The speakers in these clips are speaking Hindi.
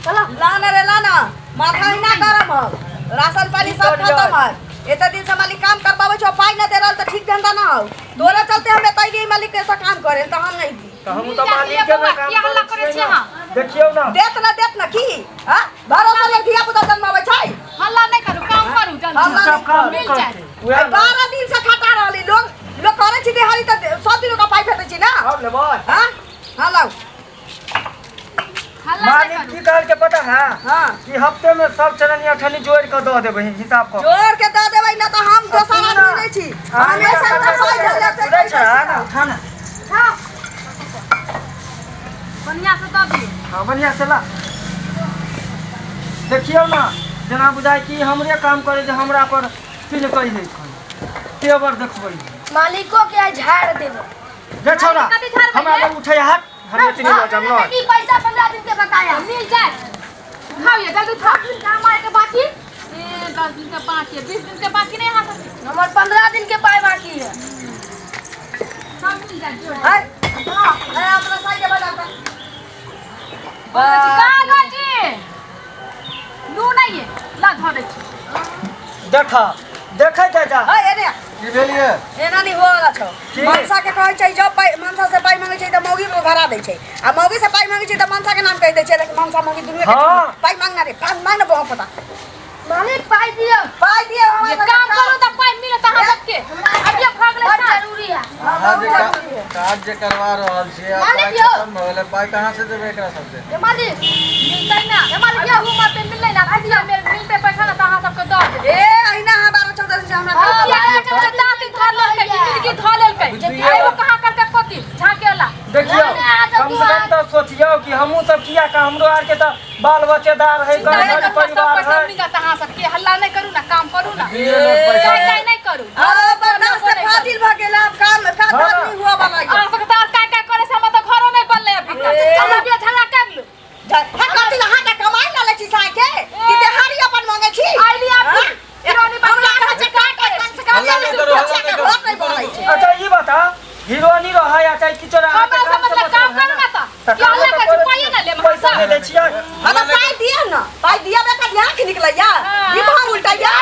चलो लाना रे लाना माथा ही ना गरम हो राशन पानी सब खत्म है एत दिन से मालिक काम करवावे छो पाई ना दे रहल त ठीक धंधा ना हो तोरे चलते हम एतै गई मालिक के ऐसा काम करे त हम नहीं दी तो हम तो मालिक के काम क्या हल्ला करे छी हां देखियो ना देत ना की हां भरोसा ले धिया पुता जन्मावे छै हल्ला नहीं करू काम करू जल्दी सब काम मिल जाए 12 दिन से खटा रहली लोग करे छी दिहाड़ी त 100 दिन का पाई भेटै छी ना अब लेबो हां हां लाओ मालिक की कहल के पता है हां कि हफ्ते में सब चलनिया खनी जोड़ के दे देबे हिसाब को जोड़ के दे देबै ना त हम दोसर आदमी नहीं छी हम ऐसा पाई भेटै छै खाना हां बढ़िया से दे दियो हां बढ़िया से ला देखियो ना जना बुझाय कि हमरे काम करे जे हमरा पर पिन कहि नै तेवर देखबै मालिको के झाड़ देबो जे छोरा हमरा लोग उठै हाथ हम इतनी बचम न ई पैसा 15 दिन के बकाया मिल जाए खाओ ये जल्दी खाओ काम आए के बाकी ए 10 दिन के बाकी 20 दिन के बाकी नहीं आ सकते हमर 15 दिन के पाई बाकी है सब मिल जाए जोड़ है है अपना साई के बजा का कहां गाजी नू नहीं है ला धर दे देखा देखे जा है एने की भेलिए एना नहीं होला छौ मनसा के कहै छै जब मनसा से पाई मांगे छै त मौगी को भरा दै छै आ मौगी से पाई मांगे छै त मनसा के नाम कह दै छै लेकिन मनसा मौगी दुनू के पाई मांगना रे पाई मांगना बहुत पता मालिक पाई दियो ये काम करो त पाई मिले त हां सबके अब ये भागले जरूरी है कार्ड जे करवा रहल छी मालिक यो खत्म होले पाई कहां से देबे एकरा सब ए मालिक मिलतै ना ए मालिक ये हुआ पे मिलले ना भैया मेरे मिलते पैसा ना त हां सबके दे दे ए अहिना 12 14 दिन से हमरा ये दाती धर लेलकै जिंदगी धर लेलकै आइबो कहां करके कोती झाकेला देखियो कम से कम तो सोचियो कि हमहू सब किया का हमरो आर के त बाल बच्चेदार है घर परिवार है पैसा कहां सबके हल्ला नहीं करू ना काम करू ना पैसा नहीं करू अब ना से फाजिल भ गेल काम का नहीं हुआ वाला है आ सकता काय करे से हम तो घरो नहीं बनले अभी तक हम भी झला कर लो कथि ला हाथ कमाई ना ले छी साके कि देहारी अपन मांगे छी आइली आप हिरोनी बंगला से काट कम से कम नहीं बोलै छी अच्छा ये बता हीरोनी रहा या चाहे किचरा हम मतलब काम करू ना त क्या ले के पाई ना ले पैसा ले ले छिया हम पाई दिया ना पाई दिया बे का आंख निकलैया ई भाव उल्टा या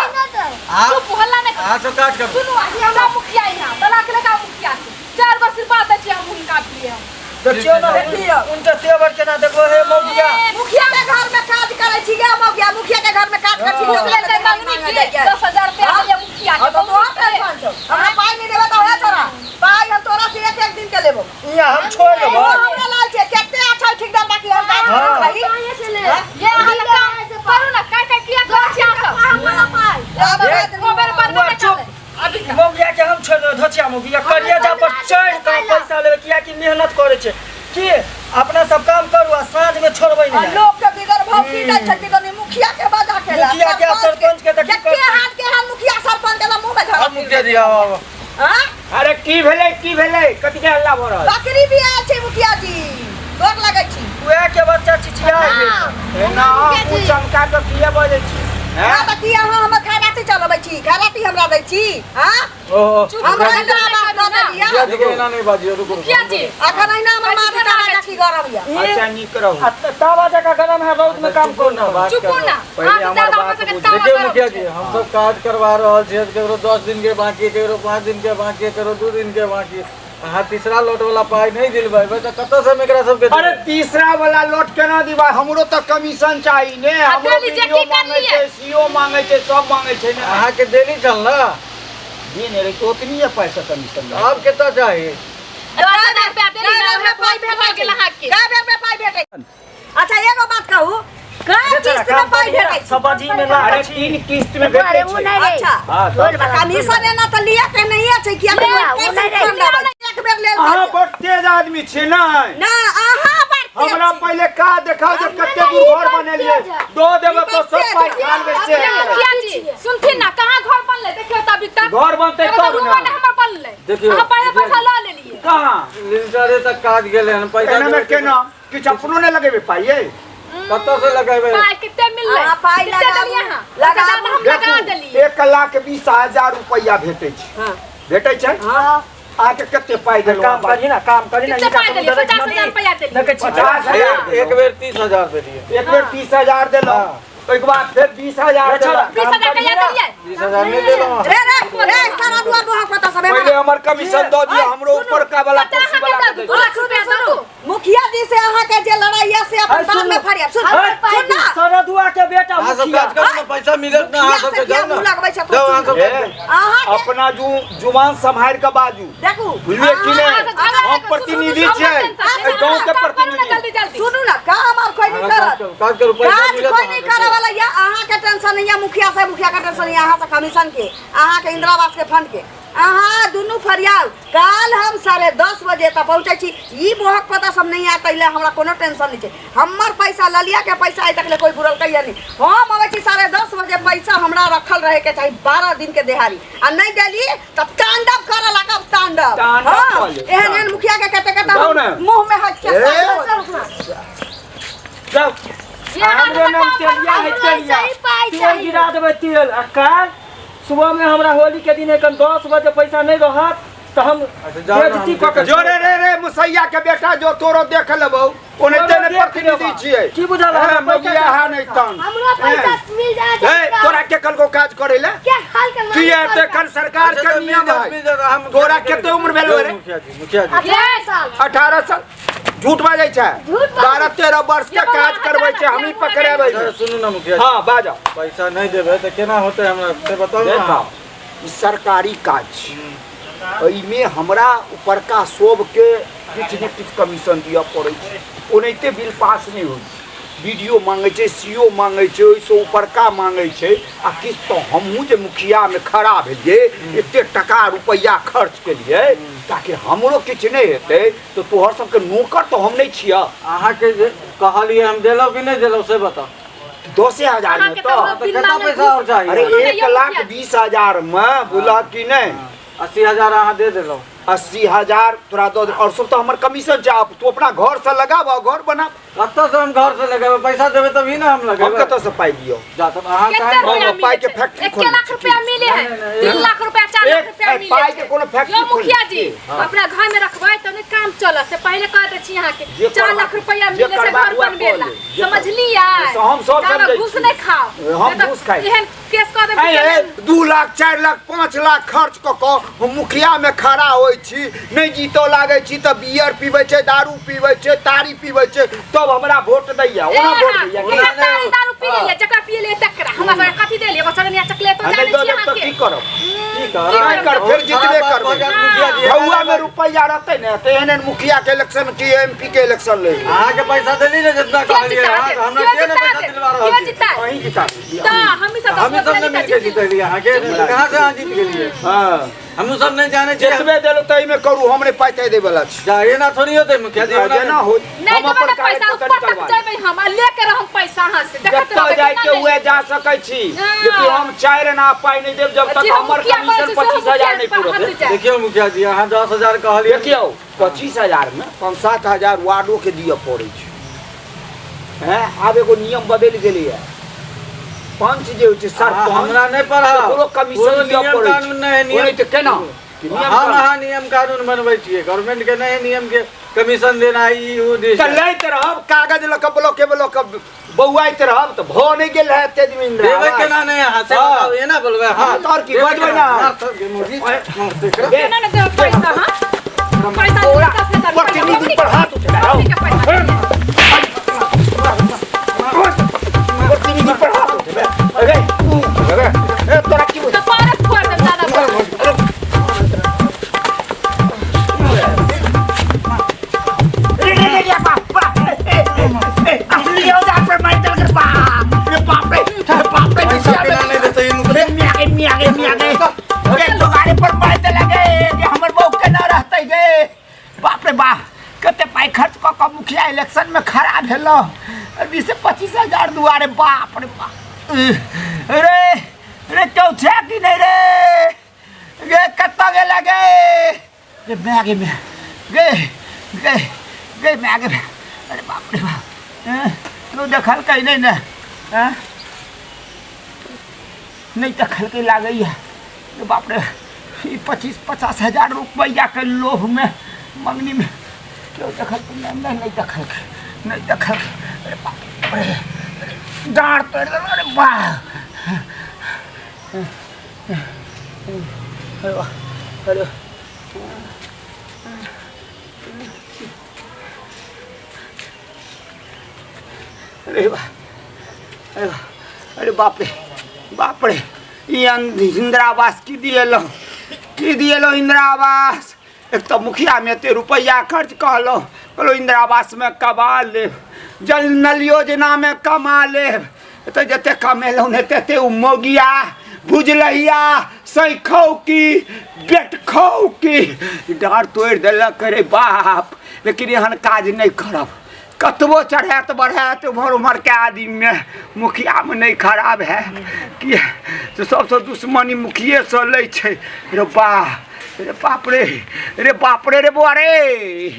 तू हल्ला नहीं हां तो काट कर सुनो आगे हम मुखिया यहां तलाक लगा मुखिया 4 वर्ष बाद छी हम उनका लिए देखियो ना उनके तेवर केना देखो है मौगिया मुखिया के घर में काज करे छी गे मौगिया मुखिया के घर में काज कर छी मुखिया के मांगनी की 10000 रुपया ले मुखिया के तो बहुत टेंशन छौ हमरा पाई नहीं देबे तो है तोरा पाई हम तोरा से एक दिन के लेबो इया हम छोड़ देबो हमरा लाल छे केते अच्छा ठेकेदार बाकी हम काम भाई कहां से ले ये हाल काम करू ना काय काय किया कर छी आप हमरा पाई मोबाइल बंद कर चल अभी मौगिया के हम छोड़ दे धचिया मौगिया करिया जा पर चढ़ के पैसा लेबे किया कि मेहनत करे छे की अपना सब काम करू आ साँझ में छोड़बै नहीं लोग के बिगर भाव की दै छै कि मुखिया के बाजा खेला मुखिया के सरपंच के देखि के हाथ के हाथ मुखिया सरपंच के मुंह में धरा अब मुखिया दिया हां अरे की भेलै कथि के हल्ला भ रहल बकरी भी आयल छै मुखिया जी गोर लागै छी उहे के बच्चा चिचिया है ना उ चमका के किए बजै छी हां त की अहाँ हम खैराती चलबै छी खैराती हमरा दै छी हां ओ हमरा इंदिरा आवास दे दिया दिया दिखे ना नहीं बाजियो रुको क्या जी अखन अहिना हमर माथा राजा की गरम या अच्छा निक रहो तावा जका गरम है रौद में काम करो ना चुप ना पहले हमार बात देखिए मुखिया जी हम सब कार्ड करवा रहल छी केकरो 10 दिन के बाकी केकरो 5 दिन के बाकी केकरो 2 दिन के बाकी हां तीसरा लोट वाला पाई नहीं दिलबै त कत से मेकरा सब के अरे तीसरा वाला लोट केना दिबा हमरो त कमीशन चाहिए ने हमरो वीडियो मांगे छै सीओ मांगे छै सब मांगे छै ने अहाँ के देनी चल ना दिन रे तो उतनी है पैसा कमीशन आप कितना चाहिए 10000 रुपया देली ना हमरा पाई भेट गेल हाथ के का बेर में पाई भेटै अच्छा एगो बात कहू का किस्त में पाई भेटै सब्जी में ला अरे 3 किस्त में भेटै छै अच्छा बोल कमीशन एना त लिया के नहीं छै किया एक बेर लेल अहाँ बड़ तेज आदमी छी ना ना अहाँ हमरा पहले का देखाओ जे कते दूर घर बनेलिए दो देबे तो सब पाई खा ले से मुखिया जी सुनथिन ना कहां घर बनले देखियो त अभी तक घर बनते तो रूम में हमर बनले देखियो हम पहले पैसा ला लेलिए कहां लिंटरे तक काज गेले हन पैसा एना में केना किछ अपनो ने लगेबे पाइए कत से लगाबे पाई कितने मिलले पाई लगा लगा हम लगा देली 1,20,000 रुपया भेटै छै भेटै छै हां आके कते पाई देलो काम करी ना कितने पाई देलिए 50,000 रुपया देलिए देखे छी 50,000 एक बेर 30,000 दे दिए। एक बेर 30,000 देलो ओइके बाद फिर 20,000 देलो 20,000 कहिया देलिए 20,000 नहीं देलो। रे सारा दुआ दुआ पता सब पहले हमर कमीशन दो दिया हमरो ऊपर का वाला कुर्सी वाला दे दो। 2 रुपया दो मुखिया जी से अहाँ के जे लड़ाई है से अपन बात में फरिया सुन सुन ना सरदुआ के बेटा अहाँ सब मुखिया काज करू ना, पैसा मिलत ना, अहाँ सब के जाओ ना। लगबै छै जाओ अहाँ सब ए, काज करू। अहाँ के अपना जुबान संभाल के बाजू देखू बुझलिए कि नहीं हम प्रतिनिधि छियै ए गांव के प्रतिनिधि जल्दी जल्दी सुनू ना का हमार कोई नहीं करत काज करू, पैसा काज मिलत कोई ना, नहीं अहाँ करे वाला या अहाँ के टेंशन नहीं है मुखिया के टेंशन नहीं है अहाँ से कमीशन के अहाँ के इंदिरा आवास के फंड के अहाँ दुनू फरियाल काल हम 10:30 बजे तक पहुँचे छी ई मोहक पता सब नहीं आता इले हमरा कोनो टेंशन नहीं छै हमर पैसा ललिया के पैसा आइ तक ले कोई बुरल कहिया नहीं हम आवे छी 10:30 बजे पैसा हमरा रखल रहे के चाहिए 12 दिन के देहाड़ी आ नहीं देली त तांडव करे लागब तांडव तांडव हाँ, करे, एहन मुखिया के कहते जाओ ना। मुंह में हाथ के जाओ हमरो नाम तेलिया है तेलिया तेल गिरा देबै तेल आ काल सुबह में हमरा होली के दिन कन 10 बजे पैसा नहीं रहत तो हम जाओ ना, बेइज्जती हम कऽ के जो रे मुसैया के बेटा जो तोरो देख लेबो ओने तेने प्रतिनिधि छियै की बुझल है है मगिया है नहीं तन हमरो पैसा मिल जाए ए तोरा के कल को काज करे ले क्या हाल के की है ते कल सरकार के नियम है तोरा कते उम्र भेल रे मुखिया जी 18 साल 18 साल झूठ बाजै छै झूठ बाजै 12-13 वर्ष के काज करबै छै हमही पकड़ेबै सुनू ना मुखिया जी, हां बाजो पैसा नहीं देबै तो केना होतै हमरा से बताउ देखा ना। ई सरकारी काज एहिमे हमरा ऊपर का सब के किछु ने किछु कमीशन दिअ पड़ै छै ओनाहिते बिल पास नहीं होइ वीडियो मांगे छै सीओ मांगे छै ओइसे ऊपर का मांगे छै आ किछु तो हमहूँ जे मुखिया में खड़ा भेलिए एते टका रुपैया खर्च केलिए ताकि हमरो किछु नहीं हेतै तो तोहर सबके नौकर तो हम नहीं छियै अहाँ के जे कहलिए हम देलौ कि नहीं देलौ से बताउ। 10,000 में तो कितना पैसा और चाहिए? अरे 1,20,000 में बोला कि नहीं 80,000 अहाँ दे देलौ। 80,000 तोरा दो और सब तो हमर कमीशन छै तू अपना घर से लगाब घर बना कत्तो से हम घर से लगाबे पैसा देबे तभी ना हम हम लगाबे। कतऽ से पाई दियो जा तब अहाँ कितना कहे रुपया पाई के मिले फैक्ट्री 1 लाख रुपया मिले है 3 लाख रुपया 4 लाख रुपया मिले पाई के कोनो फैक्ट्री यो मुखिया जी हाँ। अपना घर में रखबै तने काम चलत से पहले कह दे छी यहां के जे 4 लाख रुपया जे मिले से करबा घर हुआ बनबेला बोले, जे समझलिए हम सब समझै घूस छी। नहीं खाओ हम नहीं तो घूस खाइ। एहन केस कर ऐ दे 2 लाख 4 लाख 5 लाख खर्च क के हम मुखिया में खड़ा होई छी नहीं जीतो लागे छी त बियर पीबै छै दारू पीबै छै तारी पीबै छै तब हमरा वोट दैया ओना वोट दैया दारू पी ले जकरा पी ले तकरा हमरा से कथि दे ले बचरनिया चकलेट तो जाने छी तो यहां की के करब की नहीं कर फिर जितबे करबै मुखिया जी भौआ में रुपया रहते ने तो एहन मुखिया के इलेक्शन की एमपी के इलेक्शन ले अहाँ के पैसा देली ने जितना कहलिए हमरा के ने पैसा दिलवा रहल के छी। जीता वही जिता ता हम ही सब हम सब ने मिलके जीतली अहाँ के कहां से अहाँ जीत गेलिए। हां हम सब नहीं जाने छी जितबे देलो तई में करू हमरे पाइते दे वाला छी जा ये ना थोड़ी होते मुखिया जी जेना हो नहीं हम देबै अपन ना पैसा कार्य ऊपर तक करबा जेबै हम लेके रहम पैसा हां से देखत जत्ता जाय के हुए जा सकै छी लेकिन हम 4 ना पाई नहीं देब जब तक हमर कमीशन 25,000 नहीं पूरत देखियो मुखिया जी अहाँ 10,000 कहलिए देखियो 25,000 में 5-7,000 वार्डो के दिए पड़े छै हैं आब एगो नियम बदल गेलै है पंच जे होय छै सरपंच हमरा नहीं पढ़ा पूरा कमीशन दिए नियम पड़े कानून नहीं नियम तो केना हम अहाँ नियम कानून बनबै छियै गवर्नमेंट के नहीं नियम के कमीशन देना ई उ दे त लैत रहब कागज लक ब्लॉक बौआइत रहब त भ नहीं गेल है ते जमीन देबै केना नहीं अहाँ से हाँ। बताओ ये ना बोलबै हाँ, तो और की बजबै ना। केना न देब पैसा हां पैसा 10,000 प्रतिनिधि पर हाथ उठाओ प्रतिनिधि पर हाथ उठाओ अरे ए तोरा की तो पारक फोड़ दे दादा पैसा केना नहीं देते ई मुखिया मुखिया इलेक्शन में खड़ा भेल 20 से 25,000 दुआरे बाप रे बाप रे रे चौथे कि नहीं रे गे कत्ता गेला गे गे मैगे में गे गे गे मैगे में अरे बाप रे बाप तू देखल कहीं नहीं ना नहीं देखल के लागई है बाप रे ई 25-50 हजार रुपया के लोभ में मंगनी में क्यों देखल नहीं देखल नहीं देखल। अरे बाप रे डांट तोड़ दे। अरे वाह अरे वाह अरे अरे वाह अरे वाह अरे बाप रे ये इंदिरा आवास की दिए लो इंदिरा आवास। एक तो मुखिया में ते रुपया खर्च कहलो इंदिरा आवास में कमा ले, जल नल योजना में कमा ले, तो जते कमेलो ने ते उमोगिया भुजलैया सैखौ की बेटखौ की डार तोड़ दिलक। करे बाप लेकिन एहन काज नहीं करब। कतबो चढ़ात बढ़ात उमर उमर के आदमी में मुखिया में नहीं खराब है कि तो सबसे दुश्मनी मुखिए से लै छै। रे बाप रे रे बुआ रे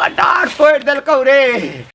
डार तोड़ दिलकौ रे।